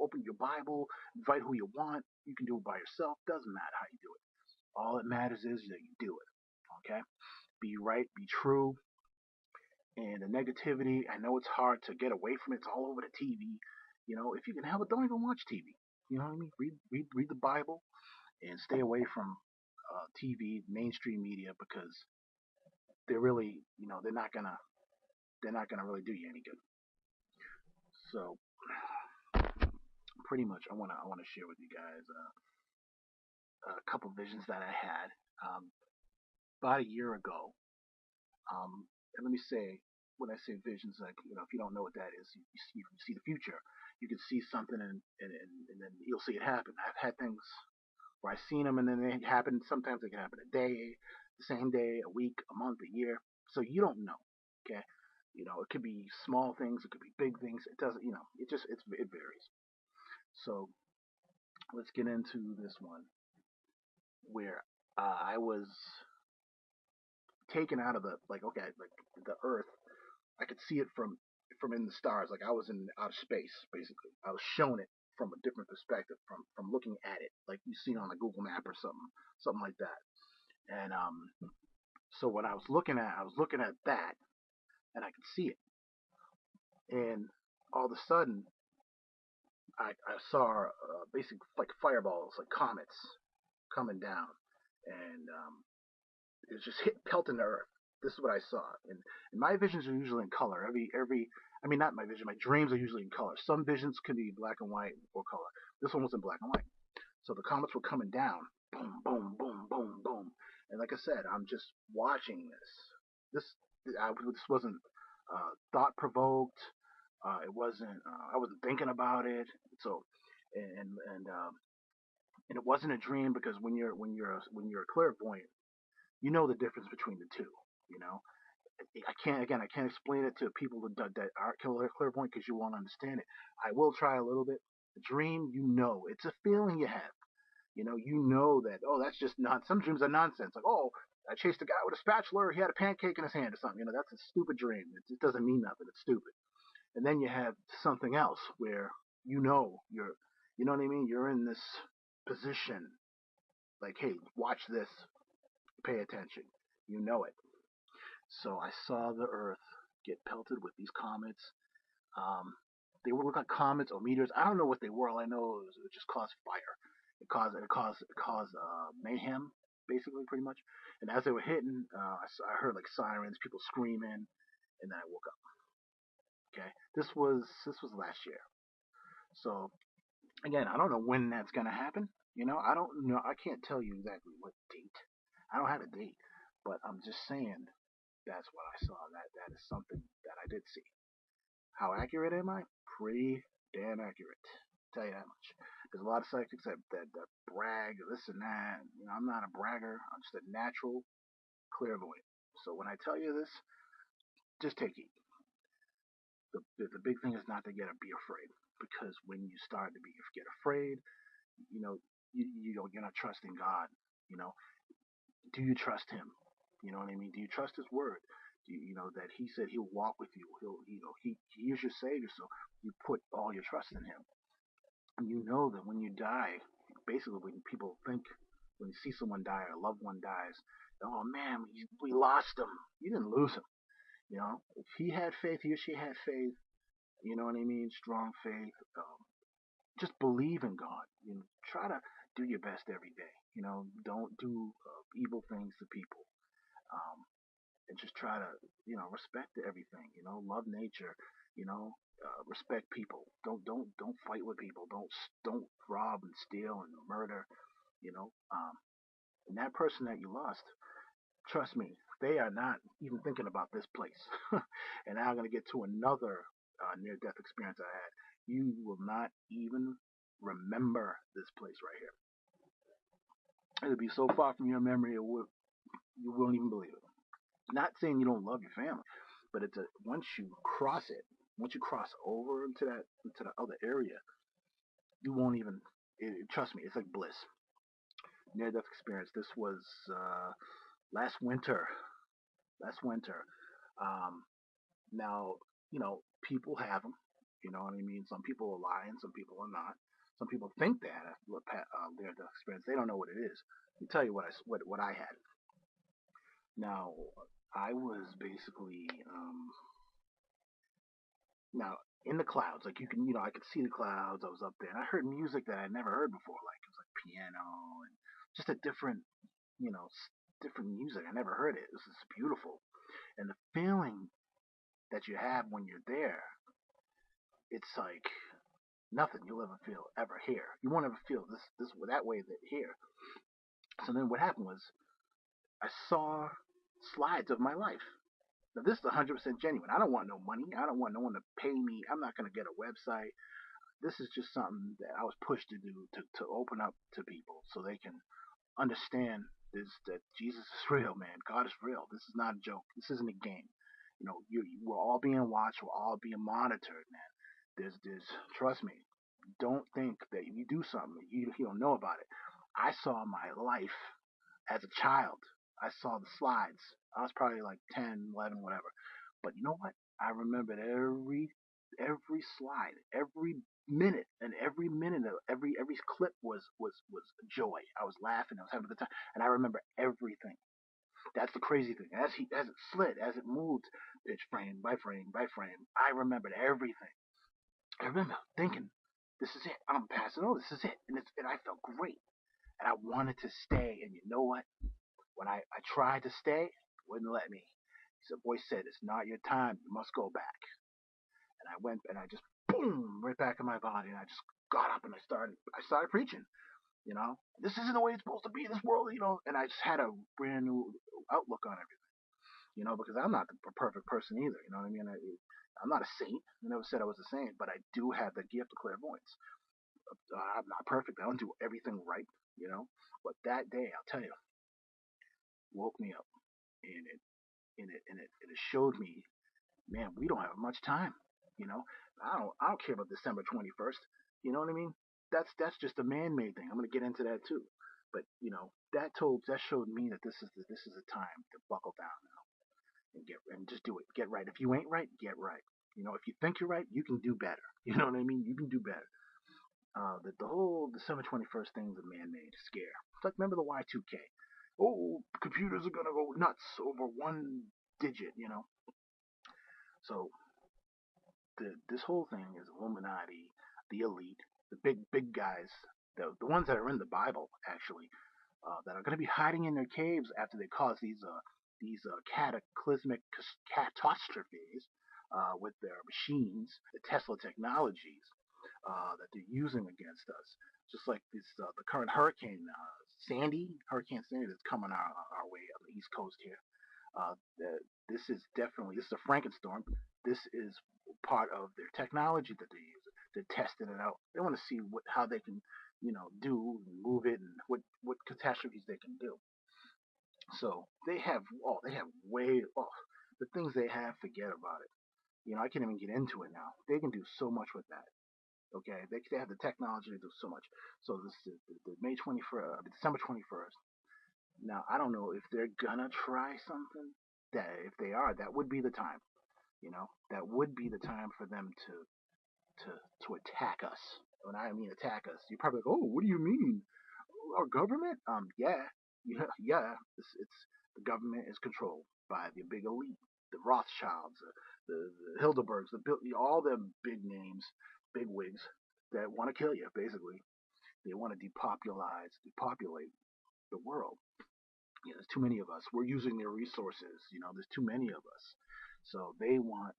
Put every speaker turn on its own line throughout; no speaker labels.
open your Bible, invite who you want. You can do it by yourself. Doesn't matter how you do it. All that matters is that you do it. Okay? Be right, be true. And the negativity, I know it's hard to get away from it. It's all over the TV. If you can help it, don't even watch TV. You know what I mean? Read the Bible and stay away from TV, mainstream media, because they're really, they're not gonna really do you any good. So pretty much, I wanna share with you guys a couple visions that I had about a year ago. And let me say, when I say visions, like, if you don't know what that is, you see the future. You can see something, and then you'll see it happen. I've had things where I've seen them and then they happen. Sometimes they can happen a day, the same day, a week, a month, a year. So you don't know. Okay. It could be small things, it could be big things. It doesn't, it varies. So let's get into this one where I was taken out of like the Earth. I could see it from in the stars, like I was in outer space. Basically, I was shown it from a different perspective, from looking at it, like you see on a Google map or something like that. And so when I was looking at that, and I could see it, and all of a sudden, I saw basically like fireballs, like comets, coming down, and it was just pelting the earth. This is what I saw, and my visions are usually in color. I mean, not my vision. My dreams are usually in color. Some visions can be black and white or color. This one was in black and white. So the comets were coming down, boom, boom, boom, boom, boom, and like I said, I'm just watching this. This wasn't thought provoked. It wasn't. I wasn't thinking about it. So, and and um, and it wasn't a dream, because when you're a clairvoyant, you know the difference between the two. You know, I can't explain it to people that aren't clairvoyant, because you won't understand it. I will try a little bit. The dream, it's a feeling you have. You know that, oh, that's just not. Some dreams are nonsense. Like, oh, I chased a guy with a spatula. He had a pancake in his hand or something. That's a stupid dream. It doesn't mean nothing. It's stupid. And then you have something else where you know what I mean. You're in this position, like, hey, watch this. Pay attention. You know it. So I saw the Earth get pelted with these comets. Um, they would look like comets or meteors. I don't know what they were. All I know is it just caused fire. It caused mayhem, basically, pretty much. And as they were hitting, I heard like sirens, people screaming, and then I woke up. Okay, this was last year. So again, I don't know when that's gonna happen. I don't know. I can't tell you exactly what date. I don't have a date, but I'm just saying that's what I saw. That is something that I did see. How accurate am I? Pretty damn accurate. I'll tell you that much. There's a lot of psychics that brag, this and that. I'm not a bragger. I'm just a natural clairvoyant. So when I tell you this, just take it. The big thing is not to be afraid, because when you start to get afraid, you know you're not trusting God. You know, do you trust Him? You know what I mean? Do you trust His word? That He said He'll walk with you. He is your Savior, so you put all your trust in Him. And you know that when you die, basically when you see someone die or a loved one dies, oh man, we lost him. You didn't lose him. If he had faith, he or she had faith. You know what I mean? Strong faith. Just believe in God. Try to do your best every day. Don't do evil things to people. Um, and just try to, respect everything. Love nature. Respect people. Don't fight with people. Don't rob and steal and murder. You know, um, and that person that you lost, trust me, they are not even thinking about this place. And now I'm gonna get to another near-death experience I had. You will not even remember this place right here. It'll be so far from your memory, you won't even believe it. Not saying you don't love your family, but once you cross over into the other area, you won't even. Trust me, it's like bliss. Near death experience. This was last winter. Last winter. Um, Now, people have them. You know what I mean? Some people are lying, some people are not. Some people think they had their experience. They don't know what it is. Let me tell you what I had. Now, I was basically now in the clouds. Like you can, I could see the clouds. I was up there, and I heard music that I never heard before. Like it was like piano and just a different, different music. I never heard it. It was just beautiful, and the feeling that you have when you're there, it's like nothing you'll ever feel ever here. You won't ever feel this that way that here. So then what happened was I saw slides of my life. Now this is 100% genuine. I don't want no money. I don't want no one to pay me. I'm not gonna get a website. This is just something that I was pushed to do to open up to people so they can understand this that Jesus is real, man. God is real. This is not a joke. This isn't a game. We're all being watched. We're all being monitored, man. There's trust me. Don't think that if you do something you don't know about it. I saw my life as a child. I saw the slides. I was probably like 10, 11, whatever. But you know what? I remembered every slide, every minute, and every minute of every clip was joy. I was laughing. I was having a good time, and I remember everything. That's the crazy thing. As it slid, as it moved, pitch frame by frame by frame, I remembered everything. I remember thinking, "This is it. I'm passing. Oh, this is it," and I felt great, and I wanted to stay. And you know what? When I tried to stay, wouldn't let me. So the voice said, "It's not your time. You must go back." And I went and I just boom right back in my body, and I just got up and I started preaching. This isn't the way it's supposed to be in this world. And I just had a brand new outlook on everything. Because I'm not the perfect person either. You know what I mean? I'm not a saint. I never said I was a saint, but I do have the gift of clairvoyance. I'm not perfect. I don't do everything right. But that day, I'll tell you, woke me up, and it showed me, man, we don't have much time. You know, I don't care about December 21st. You know what I mean? That's just a man-made thing. I'm gonna get into that too. But that showed me that this is a time to buckle down now and just do it. Get right. If you ain't right, get right. If you think you're right, you can do better. You know what I mean? You can do better. The whole December 21st thing is a man-made scare. It's like, remember the Y2K? Oh, computers are gonna go nuts over one digit. So this whole thing is Illuminati, the elite, the big guys, the ones that are in the Bible actually, that are going to be hiding in their caves after they cause these cataclysmic catastrophes with their machines, the Tesla technologies that they're using against us. Just like the current Hurricane Sandy that's coming our way on the East Coast here. This is a Frankenstorm. This is part of their technology that they're using. They're testing it out. They want to see how they can, do and move it, and what catastrophes they can do. So they have the things they have. Forget about it. I can't even get into it now. They can do so much with that. Okay, they have the technology to do so much. So this is the May 21st, December 21st. Now I don't know if they're gonna try something. That if they are, that would be the time. That would be the time for them to attack us. When I mean attack us, you're probably like, oh, what do you mean? Our government? Yeah. It's the government is controlled by the big elite, the Rothschilds, the Hildebergs, all them big names, big wigs that want to kill you. Basically, they want to depopulate the world. There's too many of us. We're using their resources. There's too many of us. So they want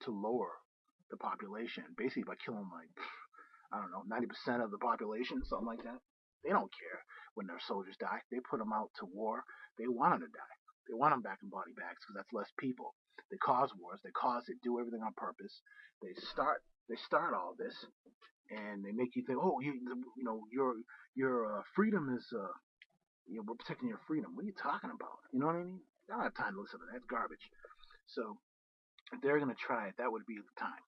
to lower the population basically by killing, like, I don't know, 90% of the population, something like that. They don't care when their soldiers die. They put them out to war. They want them to die. They want them back in body bags because that's less people. They cause wars. They do everything on purpose. They start all this, and they make you think, oh, your freedom is we're protecting your freedom. What are you talking about? You know what I mean? I don't have time to listen to that. That's garbage. So if they're gonna try it, that would be the time.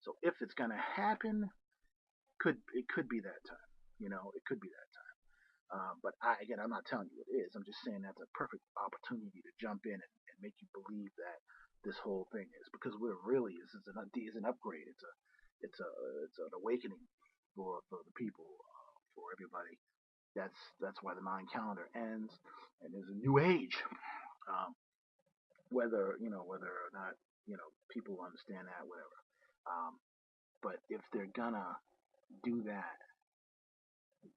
So if it's gonna happen, it could be that time. It could be that time. But I'm not telling you it is. I'm just saying that's a perfect opportunity to jump in and make you believe that this whole thing is, because what it really is an upgrade. It's a it's an awakening for the people, for everybody. That's why the Mayan calendar ends, and there's a new age. Um, whether or not people understand that, whatever. Um, but if they're gonna do that,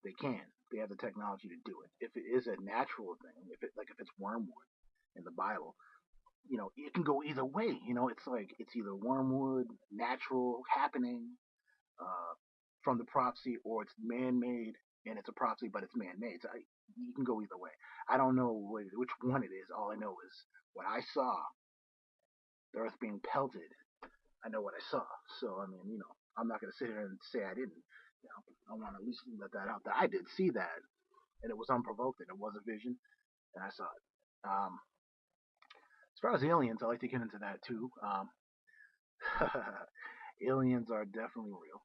they can. They have the technology to do it. If it is a natural thing, if it's wormwood in the Bible, it can go either way. It's like it's either wormwood, natural happening, uh, from the prophecy, or it's man-made and it's a prophecy, but it's man-made. So you can go either way. I don't know which one it is. All I know is when I saw the earth being pelted, I know what I saw. So I mean, I'm not gonna sit here and say I didn't. I want to at least let that out that I did see that, and it was unprovoked, and it was a vision, and I saw it. As far as aliens, I like to get into that too. Aliens are definitely real.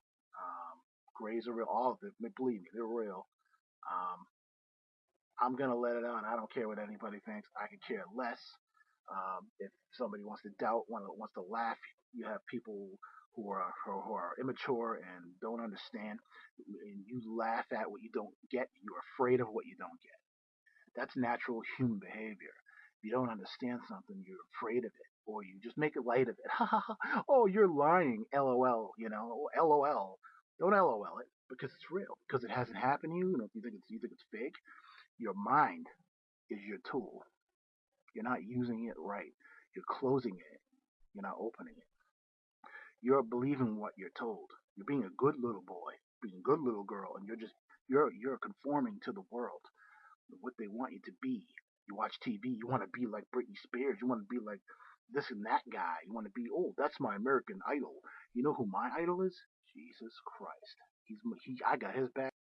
Grays are real. All of them, believe me, they're real. Um, I'm gonna let it out. I don't care what anybody thinks. I could care less. If somebody wants to doubt, wants to laugh, you have people who are immature and don't understand, and you laugh at what you don't get. You're afraid of what you don't get. That's natural human behavior. If you don't understand something, you're afraid of it, or you just make it light of it. Oh, you're lying. LOL. LOL. Don't LOL it because it's real. Because it hasn't happened to you. You think it's fake. Your mind is your tool. You're not using it right. You're closing it. You're not opening it. You're believing what you're told. You're being a good little boy, being a good little girl, and you're conforming to the world, what they want you to be. You watch TV, you want to be like Britney Spears, you want to be like this and that guy. You want to be, oh, that's my American Idol. You know who my idol is? Jesus Christ. I got his back.